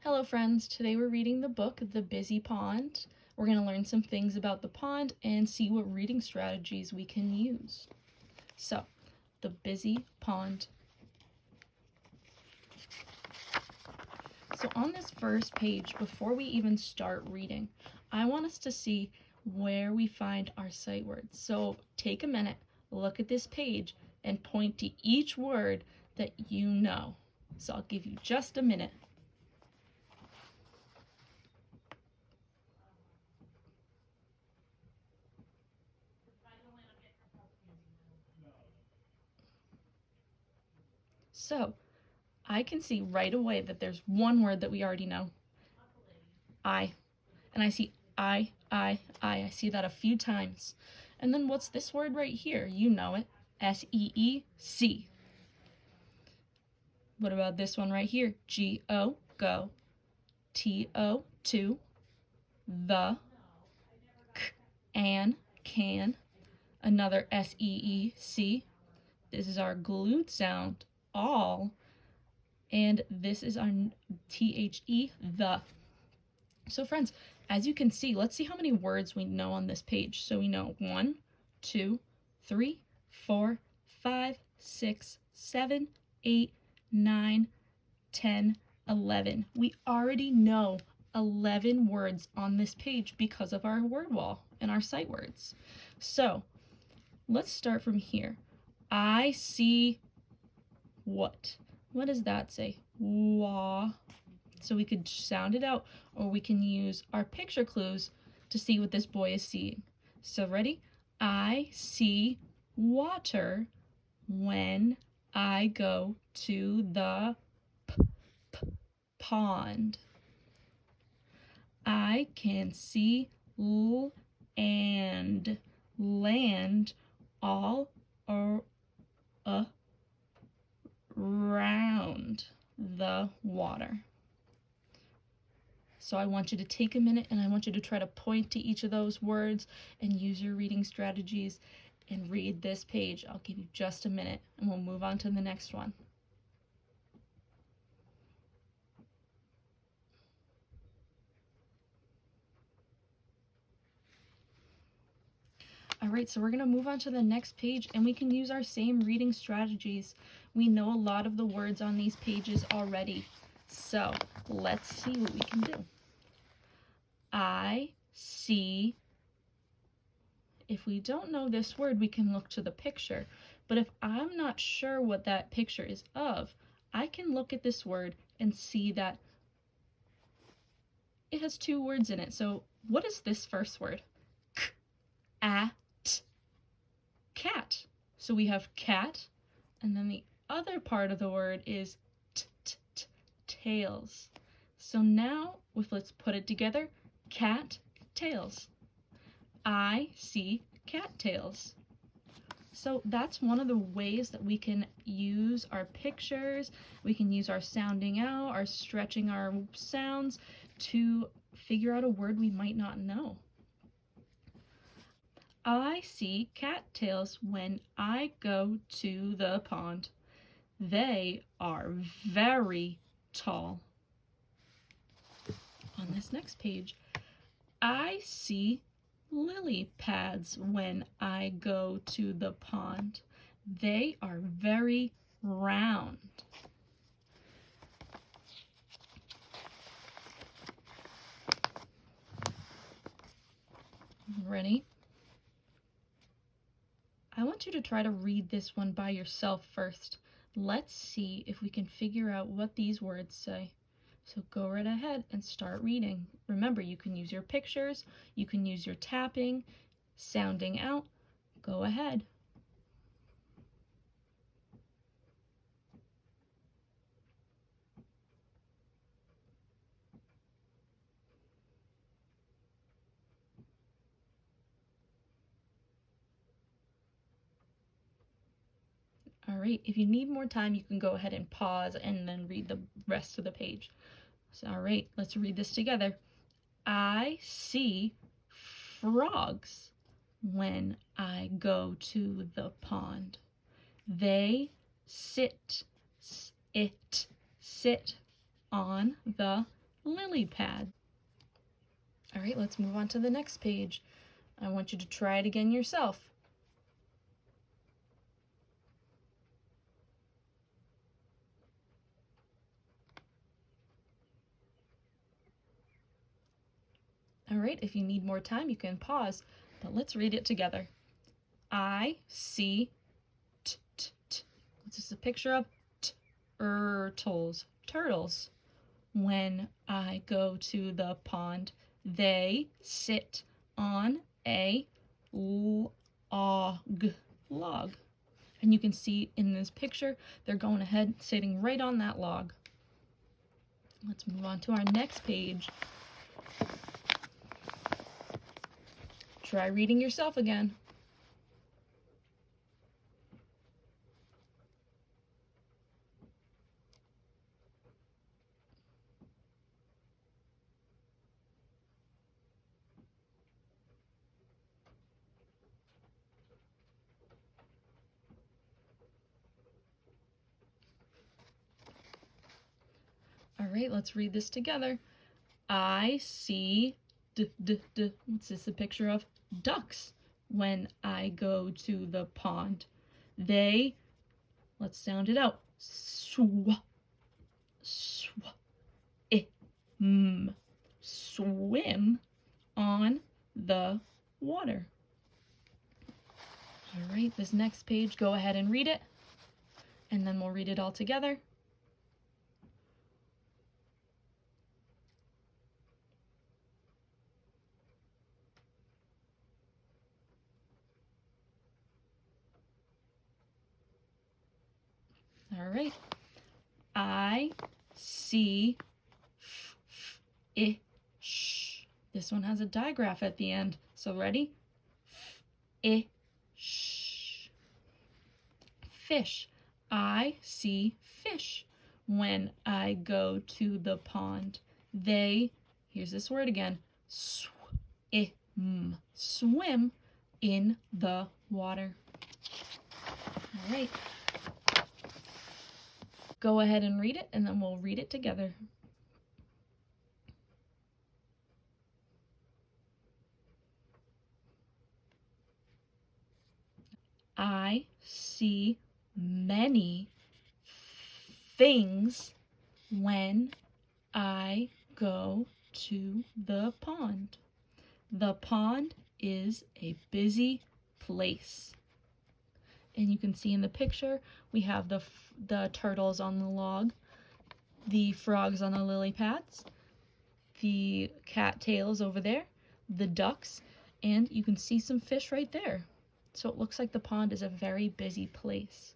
Hello friends, today we're reading the book The Busy Pond. We're going to learn some things about the pond and see what reading strategies we can use. So, The Busy Pond. So on this first page, before we even start reading, I want us to see where we find our sight words. So take a minute, look at this page, and point to each word that you know. So I'll give you just a minute. So I can see right away that there's one word that we already know. I. And I see I. I see that a few times. And then what's this word right here? You know it. S-E-E-C. What about this one right here? G-O, go. T-O, to. The. K, can. Another S-E-E-C. This is our glued sound, all. And this is our T-H-E, the. So friends, as you can see, let's see how many words we know on this page. So we know 1, 2, 3, 4, 5, 6, 7, 8, 9, 10, 11. We already know 11 words on this page because of our word wall and our sight words. So let's start from here. I see what? What does that say? Wah. So we could sound it out, or we can use our picture clues to see what this boy is seeing. So ready? I see water when I go to the pond. I can see and land all around the water. So I want you to take a minute and I want you to try to point to each of those words and use your reading strategies and read this page. I'll give you just a minute and we'll move on to the next one. All right, so we're going to move on to the next page and we can use our same reading strategies. We know a lot of the words on these pages already. So let's see what we can do. I see. If we don't know this word, we can look to the picture. But if I'm not sure what that picture is of, I can look at this word and see that it has two words in it. So what is this first word? K-at, cat. So we have cat, and then the other part of the word is tails. So now, let's put it together, cat tails. I see cattails. So that's one of the ways that we can use our pictures, we can use our sounding out, our stretching our sounds to figure out a word we might not know. I see cattails when I go to the pond. They are very tall. On this next page, I see lily pads when I go to the pond. They are very round. Ready? I want you to try to read this one by yourself first. Let's see if we can figure out what these words say. So go right ahead and start reading. Remember, you can use your pictures, you can use your tapping, sounding out. Go ahead. All right, if you need more time, you can go ahead and pause and then read the rest of the page. So, all right, let's read this together. I see frogs when I go to the pond. They sit on the lily pad. All right, let's move on to the next page. I want you to try it again yourself. All right, if you need more time, you can pause, but let's read it together. I see what's this a picture of? Turtles. When I go to the pond, they sit on a log. And you can see in this picture, they're going ahead, sitting right on that log. Let's move on to our next page. Try reading yourself again. All right, let's read this together. I see, what's this a picture of? Ducks when I go to the pond. They, let's sound it out. Swim on the water. All right, this next page, go ahead and read it, and then we'll read it all together. All right. I see fish. This one has a digraph at the end. So ready? Fish. Fish. I see fish when I go to the pond. They, here's this word again, swim in the water. All right. Go ahead and read it, and then we'll read it together. I see many things when I go to the pond. The pond is a busy place. And you can see in the picture, we have the turtles on the log, the frogs on the lily pads, the cattails over there, the ducks, and you can see some fish right there. So it looks like the pond is a very busy place.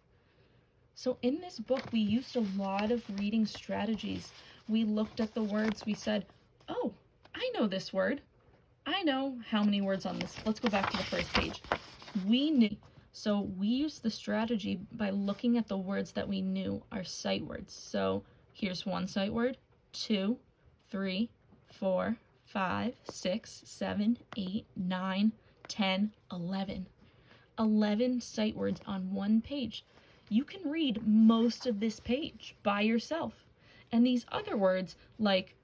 So in this book, we used a lot of reading strategies. We looked at the words, we said, oh, I know this word. I know how many words on this. Let's go back to the first page. We knew. So we used the strategy by looking at the words that we knew are sight words. So here's one sight word, 2, 3, 4, 5, 6, 7, 8, 9, 10, 11. 11 sight words on one page. You can read most of this page by yourself. And these other words like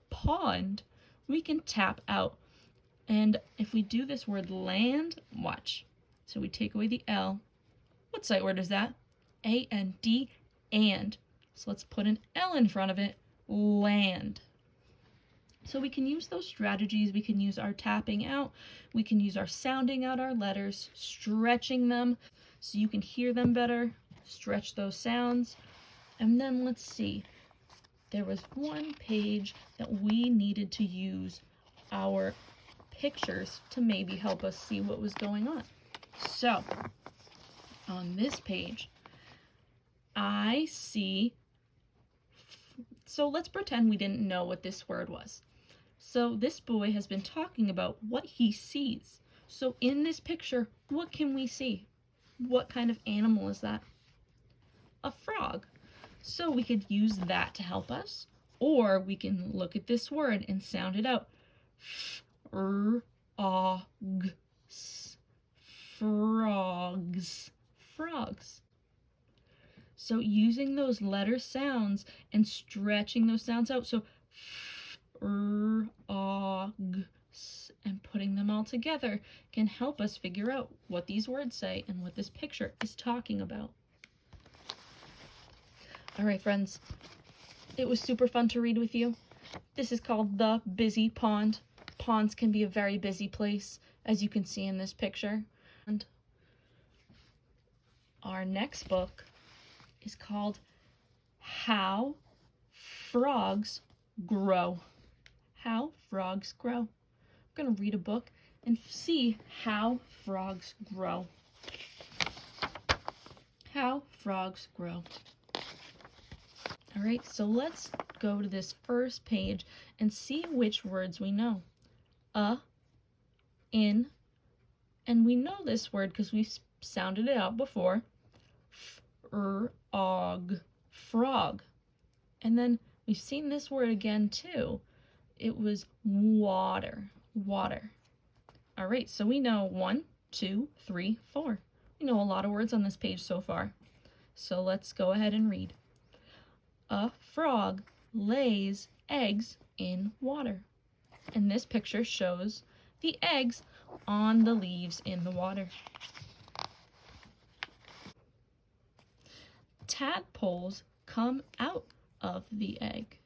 pond, we can tap out. And if we do this word land, watch. So we take away the L. What sight word is that? A-N-D, and. So let's put an L in front of it, land. So we can use those strategies. We can use our tapping out. We can use our sounding out our letters, stretching them so you can hear them better, stretch those sounds. And then let's see. There was one page that we needed to use our pictures to maybe help us see what was going on. So on this page, I see, so let's pretend we didn't know what this word was. So this boy has been talking about what he sees. So in this picture, what can we see? What kind of animal is that? A frog. So we could use that to help us, or we can look at this word and sound it out. Frogs. Frogs. So So using those letter sounds and stretching those sounds out, so and putting them all together can help us figure out what these words say and what this picture is talking about. All right, friends, it was super fun to read with you. This is called The Busy Pond. Ponds can be a very busy place, as you can see in this picture. And our next book is called How Frogs Grow. How Frogs Grow. I'm going to read a book and see how frogs grow. How frogs grow. All right, so let's go to this first page and see which words we know. In, and we know this word because we sounded it out before. Frog. And then we've seen this word again too. It was water. All right, so we know 1, 2, 3, 4. We know a lot of words on this page so far. So let's go ahead and read. A frog lays eggs in water. And this picture shows the eggs on the leaves in the water. Tadpoles come out of the egg.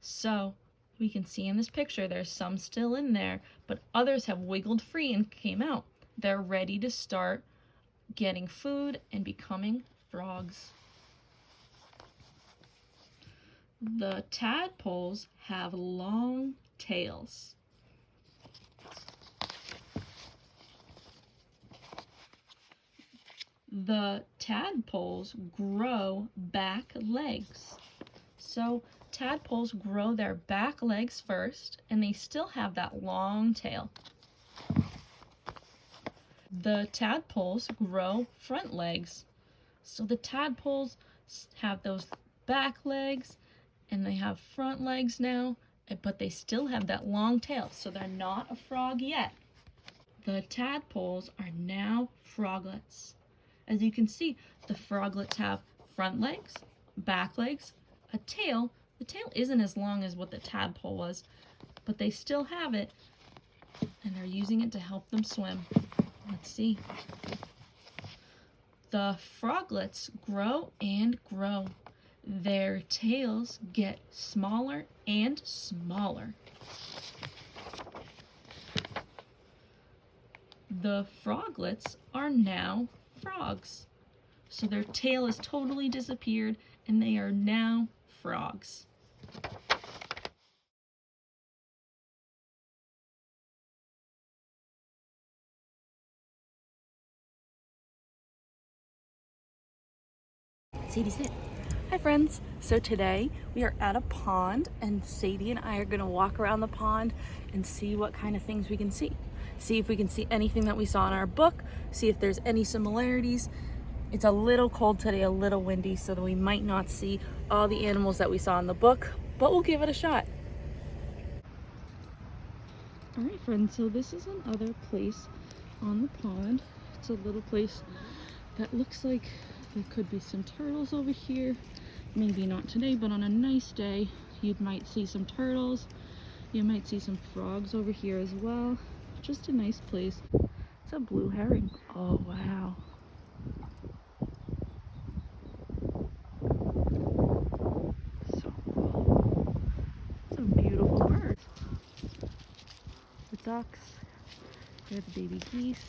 So we can see in this picture there's some still in there, but others have wiggled free and came out. They're ready to start getting food and becoming frogs. The tadpoles have long tails. The tadpoles grow back legs. So tadpoles grow their back legs first, and they still have that long tail. The tadpoles grow front legs. So the tadpoles have those back legs, and they have front legs now, but they still have that long tail, so they're not a frog yet. The tadpoles are now froglets. As you can see, the froglets have front legs, back legs, a tail. The tail isn't as long as what the tadpole was, but they still have it, and they're using it to help them swim. Let's see. The froglets grow and grow. Their tails get smaller and smaller. The froglets are now frogs. So their tail has totally disappeared and they are now frogs. Sadie, sit. Hi friends. So today we are at a pond and Sadie and I are going to walk around the pond and see what kind of things we can see. See if we can see anything that we saw in our book, see if there's any similarities. It's a little cold today, a little windy, so that we might not see all the animals that we saw in the book, but we'll give it a shot. All right, friends, so this is another place on the pond. It's a little place that looks like there could be some turtles over here. Maybe not today, but on a nice day, you might see some turtles. You might see some frogs over here as well. Just a nice place. It's a blue herring. Oh, wow. So cool. It's a beautiful bird. The ducks. They're the baby geese.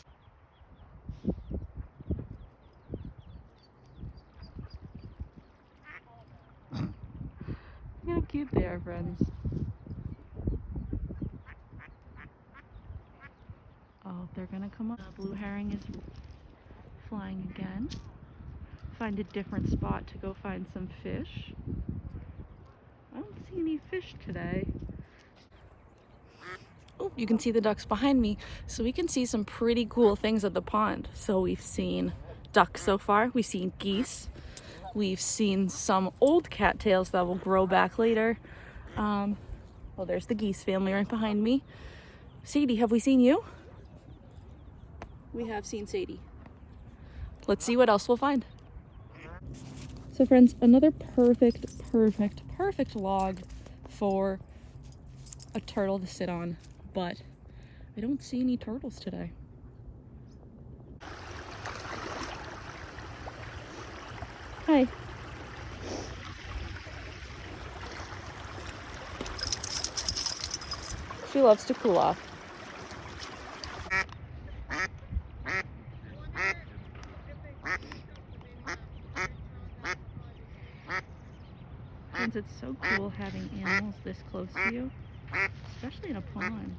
Look how cute they are, friends. Oh, they're gonna come up. The blue herring is flying again. Find a different spot to go find some fish. I don't see any fish today. Oh, you can see the ducks behind me. So we can see some pretty cool things at the pond. So we've seen ducks so far. We've seen geese. We've seen some old cattails that will grow back later. Well, there's the geese family right behind me. Sadie, have we seen you? We have seen Sadie. Let's see what else we'll find. So friends, another perfect log for a turtle to sit on, but I don't see any turtles today. Hi. She loves to cool off. Friends, it's so cool having animals this close to you, especially in a pond.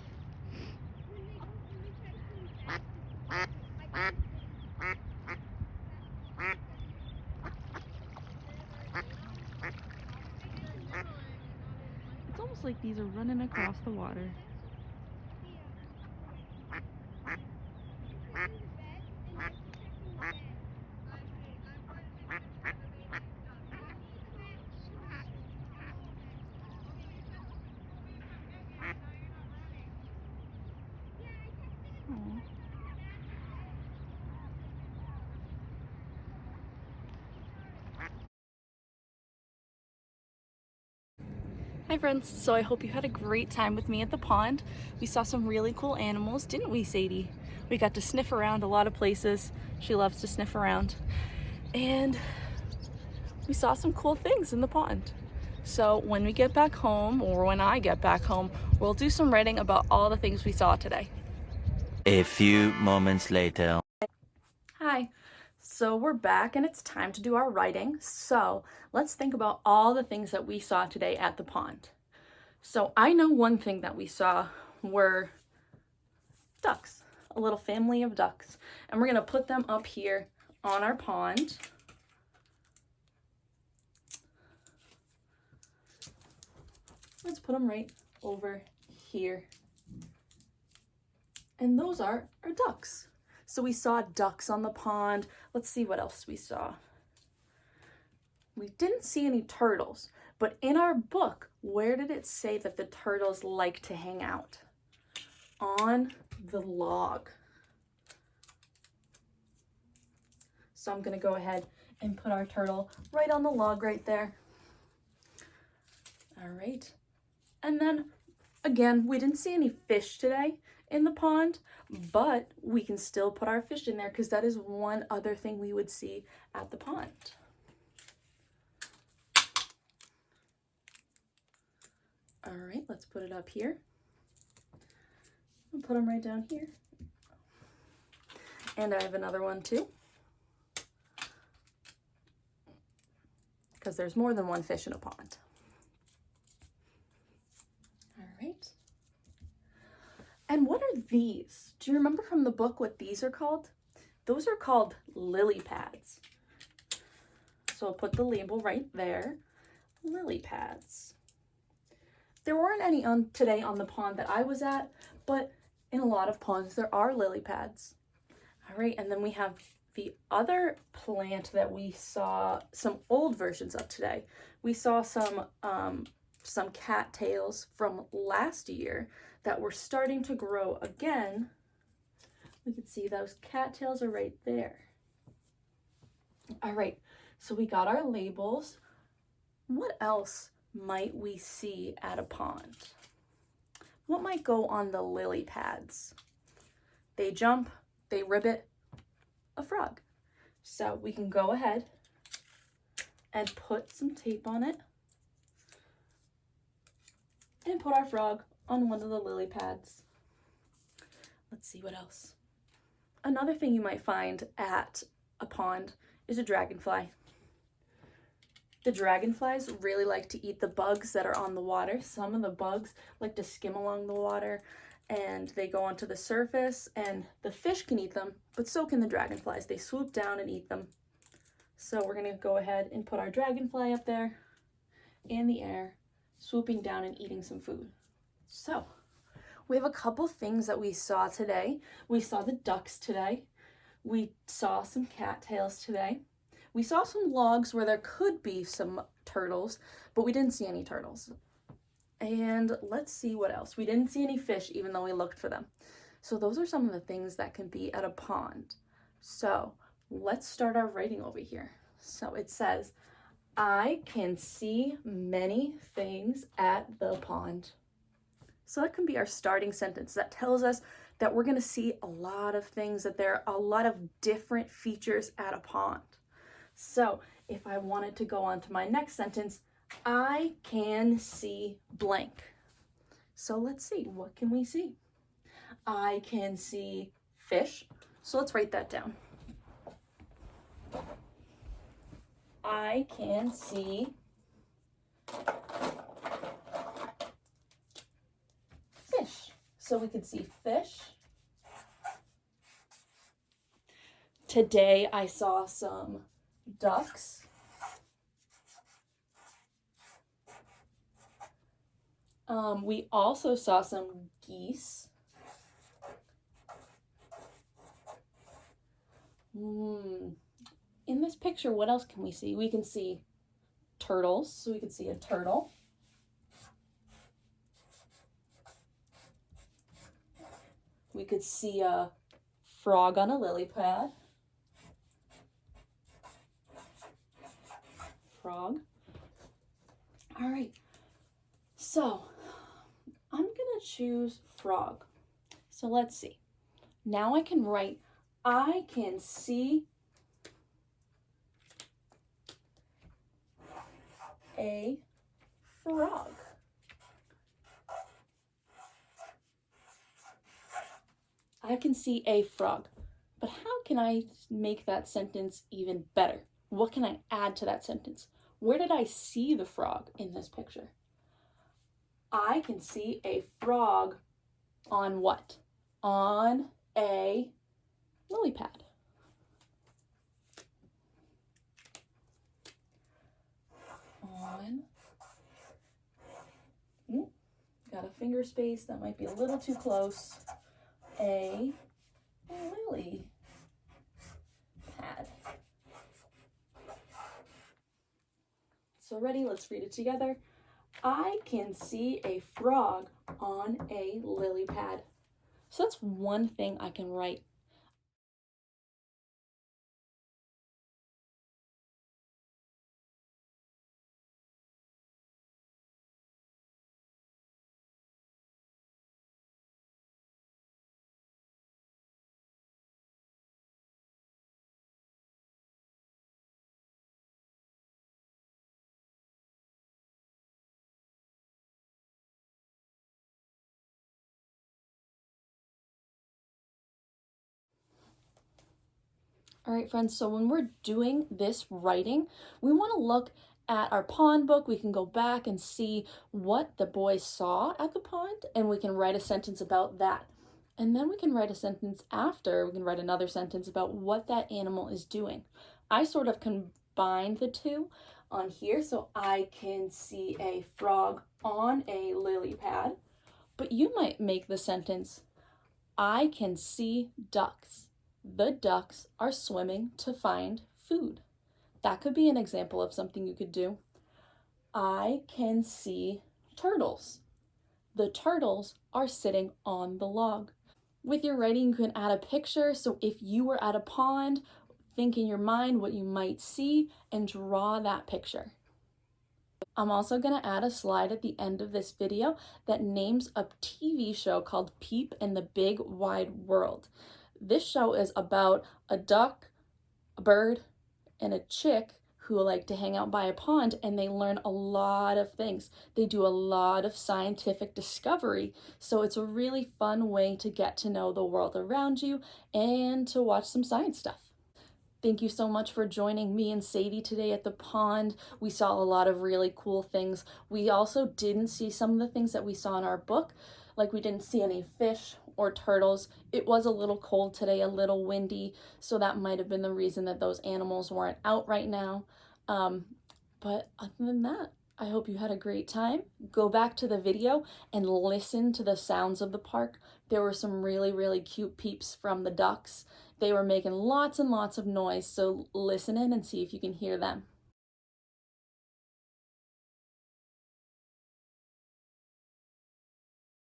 It's almost like these are running across the water. Aww. Hi friends, so I hope you had a great time with me at the pond. We saw some really cool animals, didn't we, Sadie? We got to sniff around a lot of places. She loves to sniff around. And we saw some cool things in the pond. So when we get back home, or when I get back home, we'll do some writing about all the things we saw today. A few moments later. Hi. So we're back and it's time to do our writing. So let's think about all the things that we saw today at the pond. So I know one thing that we saw were ducks, a little family of ducks. And we're gonna put them up here on our pond. Let's put them right over here. And those are our ducks. So we saw ducks on the pond. Let's see what else we saw. We didn't see any turtles, but in our book, where did it say that the turtles like to hang out? On the log. So I'm gonna go ahead and put our turtle right on the log right there. All right. And then again, we didn't see any fish today in the pond, but we can still put our fish in there because that is one other thing we would see at the pond. All right, let's put it up here. I'll put them right down here. And I have another one too, because there's more than one fish in a pond. All right. And what are these? Do you remember from the book what these are called? Those are called lily pads. So I'll put the label right there, lily pads. There weren't any today on the pond that I was at, but in a lot of ponds there are lily pads. All right, and then we have the other plant that we saw some old versions of today. We saw some cattails from last year that were starting to grow again. We can see those cattails are right there. All right, so we got our labels. What else might we see at a pond? What might go on the lily pads? They jump, they ribbit, a frog. So we can go ahead and put some tape on it and put our frog on one of the lily pads. Let's see what else. Another thing you might find at a pond is a dragonfly. The dragonflies really like to eat the bugs that are on the water. Some of the bugs like to skim along the water and they go onto the surface and the fish can eat them, but so can the dragonflies. They swoop down and eat them. So we're gonna go ahead and put our dragonfly up there in the air, swooping down and eating some food. So we have a couple things that we saw today. We saw the ducks today. We saw some cattails today. We saw some logs where there could be some turtles, but we didn't see any turtles. And let's see what else. We didn't see any fish, even though we looked for them. So those are some of the things that can be at a pond. So let's start our writing over here. So it says, I can see many things at the pond. So that can be our starting sentence. That tells us that we're going to see a lot of things, that there are a lot of different features at a pond. So if I wanted to go on to my next sentence, I can see blank. So let's see, what can we see? I can see fish. So let's write that down. I can see fish. So we could see fish. Today I saw some ducks. We also saw some geese. In this picture, what else can we see? We can see turtles, so we can see a turtle. We could see a frog on a lily pad. Frog. All right, so I'm gonna choose frog. So let's see. Now I can write, I can see a frog. I can see a frog. But how can I make that sentence even better? What can I add to that sentence? Where did I see the frog in this picture? I can see a frog on what? On a lily pad. Got a finger space that might be a little too close. A lily pad. So ready, let's read it together. I can see a frog on a lily pad. So that's one thing I can write. All right, friends, so when we're doing this writing, we want to look at our pond book. We can go back and see what the boys saw at the pond, and we can write a sentence about that. And then we can write a sentence after, we can write another sentence about what that animal is doing. I sort of combined the two on here, so I can see a frog on a lily pad, but you might make the sentence, I can see ducks. The ducks are swimming to find food. That could be an example of something you could do. I can see turtles. The turtles are sitting on the log. With your writing, you can add a picture. So if you were at a pond, think in your mind what you might see and draw that picture. I'm also going to add a slide at the end of this video that names a TV show called Peep in the Big Wide World. This show is about a duck, a bird, and a chick who like to hang out by a pond, and they learn a lot of things. They do a lot of scientific discovery, so it's a really fun way to get to know the world around you and to watch some science stuff. Thank you so much for joining me and Sadie today at the pond. We saw a lot of really cool things. We also didn't see some of the things that we saw in our book, like we didn't see any fish or turtles. It was a little cold today, a little windy, so that might have been the reason that those animals weren't out right now. But other than that, I hope you had a great time. Go back to the video and listen to the sounds of the park. There were some really, really cute peeps from the ducks. They were making lots and lots of noise, so listen in and see if you can hear them.